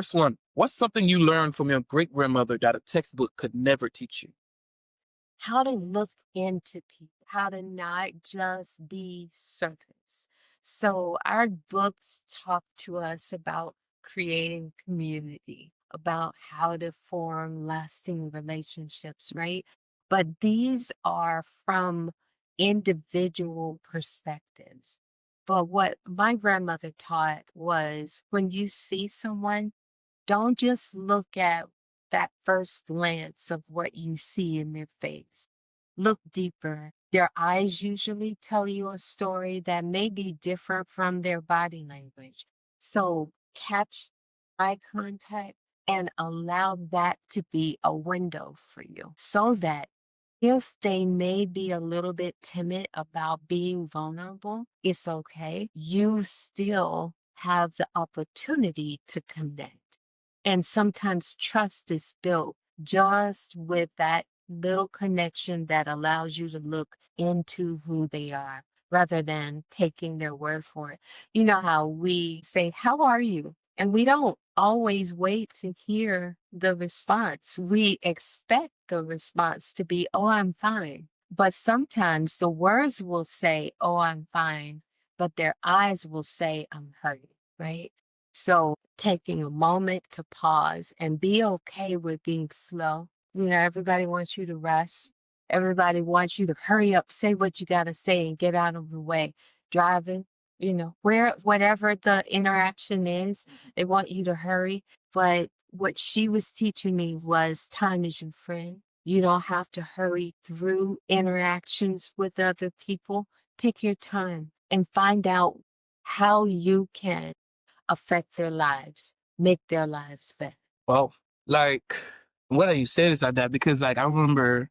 First one, what's something you learned from your great grandmother that a textbook could never teach you? How to look into people, how to not just be surface. So our books talk to us about creating community, about how to form lasting relationships, right? But these are from individual perspectives. But what my grandmother taught was when you see someone, don't just look at that first glance of what you see in their face. Look deeper. Their eyes usually tell you a story that may be different from their body language. So catch eye contact and allow that to be a window for you so that if they may be a little bit timid about being vulnerable, it's okay. You still have the opportunity to connect. And sometimes trust is built just with that little connection that allows you to look into who they are rather than taking their word for it. You know how we say, "How are you?" And we don't always wait to hear the response. We expect the response to be, "Oh, I'm fine." But sometimes the words will say, "Oh, I'm fine," but their eyes will say, "I'm hurt," right? So taking a moment to pause and be okay with being slow. You know, everybody wants you to rush. Everybody wants you to hurry up, say what you got to say, and get out of the way. Driving, whatever the interaction is, they want you to hurry. But what she was teaching me was time is your friend. You don't have to hurry through interactions with other people. Take your time and find out how you can affect their lives, make their lives better. Well, like, what you said is like that because, like, I remember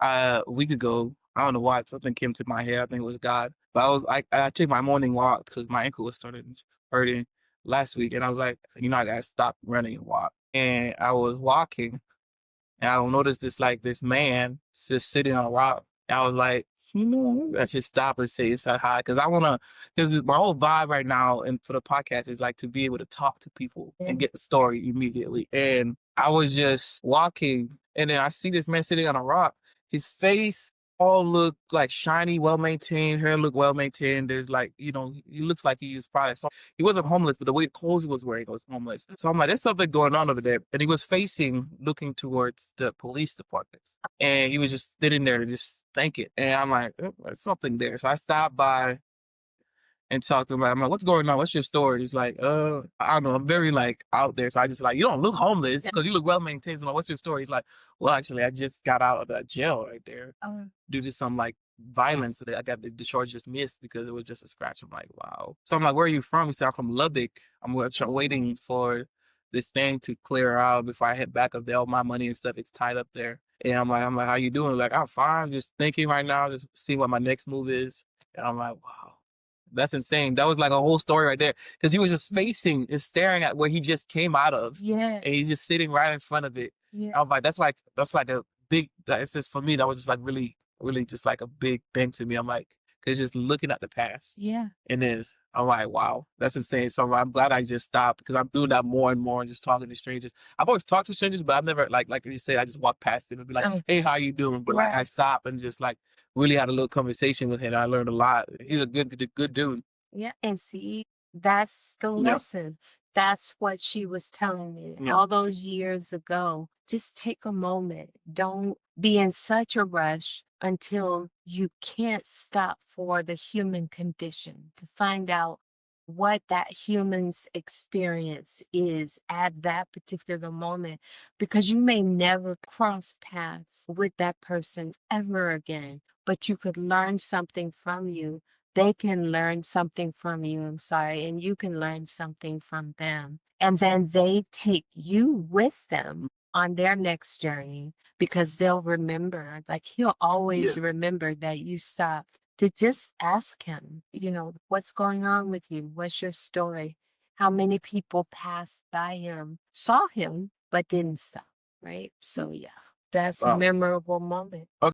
a week ago, I don't know why something came to my head. I think it was God. But I took my morning walk because my ankle was starting hurting last week, and I was like, I gotta stop running and walk. And I was walking, and I noticed this man just sitting on a rock. I was like, I should stop and say hi because because my whole vibe right now and for the podcast is like to be able to talk to people and get the story immediately. And I was just walking, and then I see this man sitting on a rock. His face all look like shiny, well maintained. Hair look well maintained. There's like, he looks like he used products. So he wasn't homeless, but the way the clothes he was wearing was homeless. So I'm like, there's something going on over there. And he was looking towards the police department. And he was just sitting there just thinking. And I'm like, there's something there. So I stopped by and talked to him. I'm like, what's going on? What's your story? He's like, I don't know. I'm very like out there. So I just like, you don't look homeless because you look well maintained. So I'm like, what's your story? He's like, well, actually, I just got out of that jail right there due to some like violence that I got the charge just missed because it was just a scratch. I'm like, wow. So I'm like, where are you from? He said, I'm from Lubbock. Waiting for this thing to clear out before I head back up there. All my money and stuff, it's tied up there. And I'm like, how you doing? Like, I'm fine. Just thinking right now, just see what my next move is. And I'm like, wow. That's insane. That was like a whole story right there. Because he was just facing and staring at where he just came out of. Yeah. And he's just sitting right in front of it. Yeah. I was like, that's like a big it's just for me, that was just like really, really just like a big thing to me. I'm like, cause just looking at the past. Yeah. And then I'm like, wow, that's insane. So I'm glad I just stopped because I'm doing that more and more and just talking to strangers. I've always talked to strangers, but I've never like you said, I just walk past them and be like, Oh, hey, how you doing? But like I right. stopped and just like really had a little conversation with him. I learned a lot. He's a good dude. Yeah. And see, that's the Yeah. lesson. That's what she was telling me Yeah. all those years ago. Just take a moment. Don't be in such a rush until you can't stop for the human condition to find out what that human's experience is at that particular moment, because you may never cross paths with that person ever again, but you could learn something from you. They can learn something from you, I'm sorry, and you can learn something from them. And then they take you with them on their next journey because they'll remember, like he'll always Yeah. remember that you stopped to just ask him, what's going on with you? What's your story? How many people passed by him, saw him, but didn't stop, right? So, yeah, that's a Wow. memorable moment.